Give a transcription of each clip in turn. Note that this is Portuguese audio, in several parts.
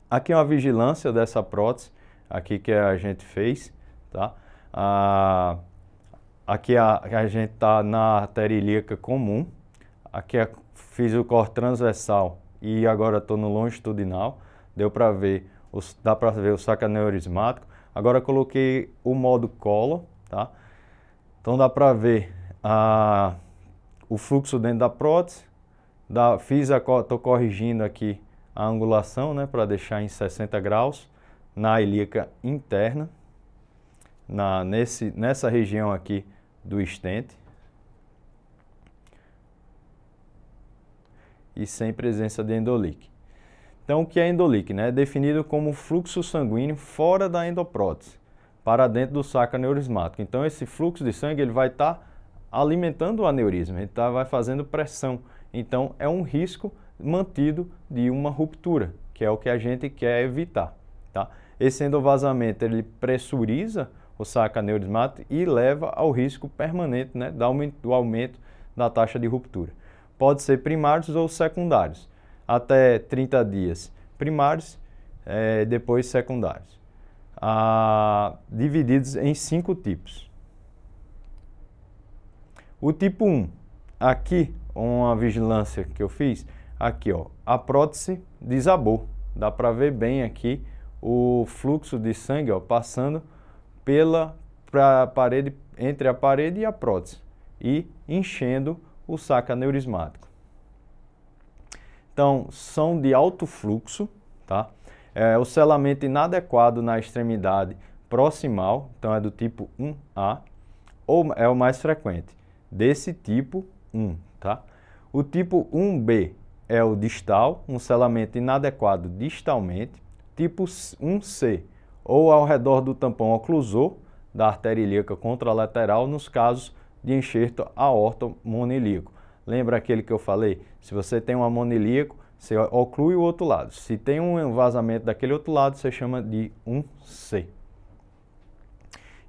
Aqui é uma vigilância dessa prótese, aqui que a gente fez, tá? Aqui a gente está na artéria ilíaca comum, aqui fiz o corte transversal e agora estou no longitudinal, dá para ver o saco aneurismático. Agora coloquei o modo Collor, tá? Então dá para ver o fluxo dentro da prótese, estou corrigindo aqui a angulação, né, para deixar em 60 graus na ilíaca interna, nessa região aqui do estente, e sem presença de endolique. Então, o que é endolique? Né? É definido como fluxo sanguíneo fora da endoprótese, para dentro do saco aneurismático. Então, esse fluxo de sangue ele vai estar alimentando o aneurisma, ele vai fazendo pressão. Então, é um risco mantido de uma ruptura, que é o que a gente quer evitar. Tá? Esse endovasamento ele pressuriza o saco aneurismático e leva ao risco permanente, né, do aumento da taxa de ruptura. Pode ser primários ou secundários. Até 30 dias primários, depois secundários. Divididos em 5 tipos. O tipo 1, aqui uma vigilância que eu fiz, aqui ó, a prótese desabou. Dá para ver bem aqui o fluxo de sangue ó, passando parede, entre a parede e a prótese e enchendo o saco aneurismático. Então, são de alto fluxo, tá? O selamento inadequado na extremidade proximal, então é do tipo 1A, ou é o mais frequente, desse tipo 1, tá? O tipo 1B é o distal, um selamento inadequado distalmente, tipo 1C, ou ao redor do tampão oclusor da artéria ilíaca contralateral nos casos de enxerto aorto-monoilíaco. Lembra aquele que eu falei? Se você tem um amonilíaco, você oclui o outro lado. Se tem um vazamento daquele outro lado, você chama de 1C.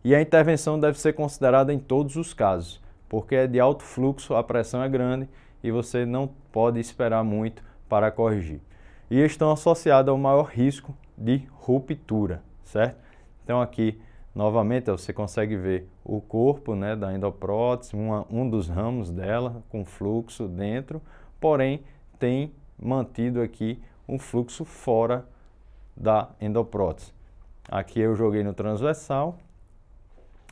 E a intervenção deve ser considerada em todos os casos, porque é de alto fluxo, a pressão é grande e você não pode esperar muito para corrigir. E estão associadas ao maior risco de ruptura, certo? Então aqui, novamente, você consegue ver o corpo, né, da endoprótese, um dos ramos dela com fluxo dentro, porém tem mantido aqui um fluxo fora da endoprótese. Aqui eu joguei no transversal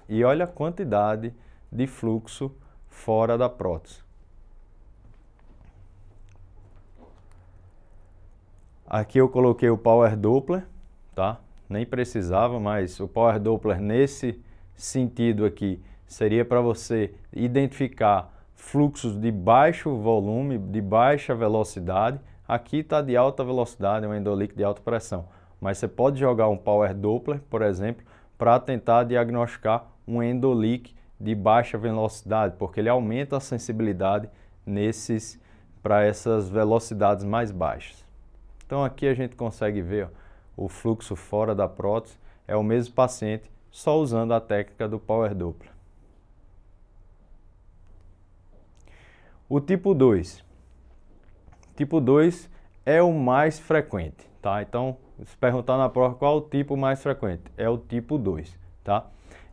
e olha a quantidade de fluxo fora da prótese. Aqui eu coloquei o Power Doppler, tá? Nem precisava, mas o Power Doppler nesse sentido aqui seria para você identificar fluxos de baixo volume, de baixa velocidade. Aqui está de alta velocidade, é um endolique de alta pressão. Mas você pode jogar um Power Doppler, por exemplo, para tentar diagnosticar um endolique de baixa velocidade, porque ele aumenta a sensibilidade para essas velocidades mais baixas. Então aqui a gente consegue ver ó, o fluxo fora da prótese, é o mesmo paciente, só usando a técnica do Power Doppler. O tipo 2. Tipo 2 é o mais frequente, tá? Então, se perguntar na prova qual é o tipo mais frequente, é o tipo 2, tá?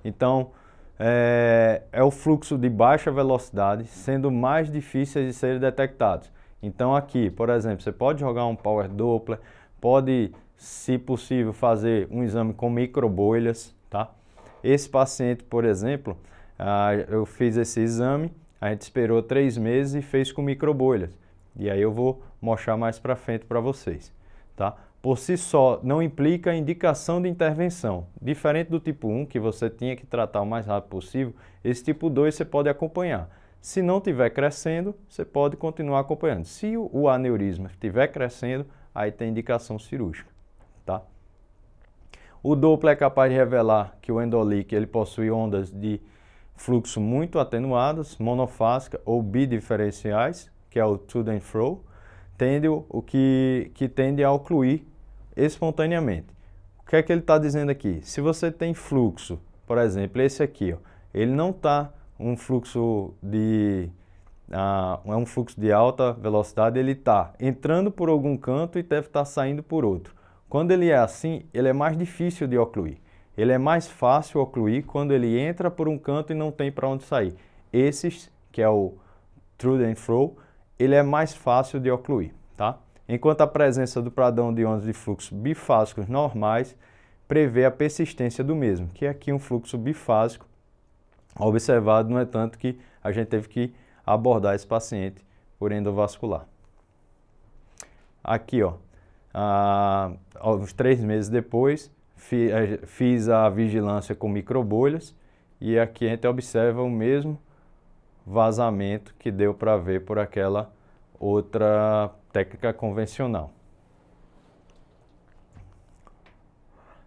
Então, é o fluxo de baixa velocidade, sendo mais difíceis de serem detectados. Então aqui, por exemplo, você pode jogar um Power Doppler, pode, se possível, fazer um exame com microbolhas, tá? Esse paciente, por exemplo, eu fiz esse exame, a gente esperou 3 meses e fez com microbolhas. E aí eu vou mostrar mais para frente para vocês, tá? Por si só, não implica indicação de intervenção. Diferente do tipo 1, que você tinha que tratar o mais rápido possível, esse tipo 2 você pode acompanhar. Se não estiver crescendo, você pode continuar acompanhando. Se o aneurisma estiver crescendo, aí tem indicação cirúrgica, tá? O Doppler é capaz de revelar que o endolique ele possui ondas de fluxo muito atenuadas, monofásicas ou bidiferenciais, que é o to and fro, que tende a ocluir espontaneamente. O que é que ele está dizendo aqui? Se você tem fluxo, por exemplo, esse aqui, ó, ele não está é um fluxo de alta velocidade, ele está entrando por algum canto e deve estar saindo por outro. Quando ele é assim, ele é mais difícil de ocluir. Ele é mais fácil ocluir quando ele entra por um canto e não tem para onde sair. Esses, que é o through and flow, ele é mais fácil de ocluir, tá? Enquanto a presença do padrão de ondas de fluxo bifásicos normais prevê a persistência do mesmo, que é aqui um fluxo bifásico observado, no entanto que a gente teve que abordar esse paciente por endovascular. Aqui, ó, uns 3 meses depois, fiz a vigilância com microbolhas e aqui a gente observa o mesmo vazamento que deu para ver por aquela outra técnica convencional.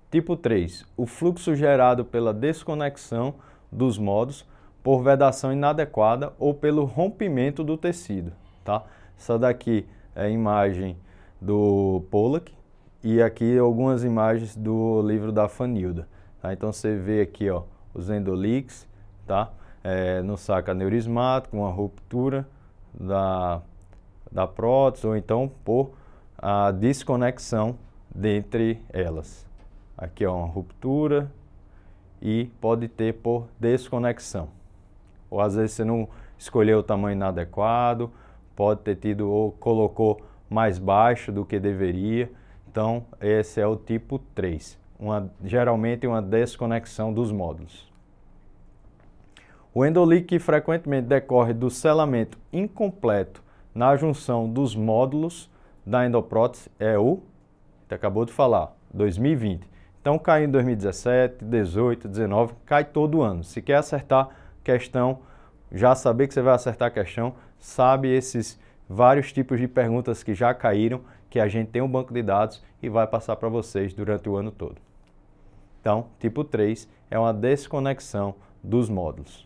Tipo 3. O fluxo gerado pela desconexão dos módulos por vedação inadequada ou pelo rompimento do tecido, tá? Essa daqui é a imagem do Pollack e aqui algumas imagens do livro da Fanilda, tá? Então você vê aqui, ó, os endoleaks, tá? No saco aneurismático, uma ruptura da prótese ou então por a desconexão dentre elas. Aqui é uma ruptura e pode ter por desconexão. Ou às vezes você não escolheu o tamanho inadequado, pode ter tido ou colocou mais baixo do que deveria. Então esse é o tipo 3, geralmente uma desconexão dos módulos. O endoleak frequentemente decorre do selamento incompleto na junção dos módulos da endoprótese, é o que acabou de falar, 2020. Então cai em 2017, 18, 19, cai todo ano. Se quer acertar questão, já saber que você vai acertar a questão, sabe esses vários tipos de perguntas que já caíram, que a gente tem um banco de dados e vai passar para vocês durante o ano todo. Então, tipo 3 é uma desconexão dos módulos.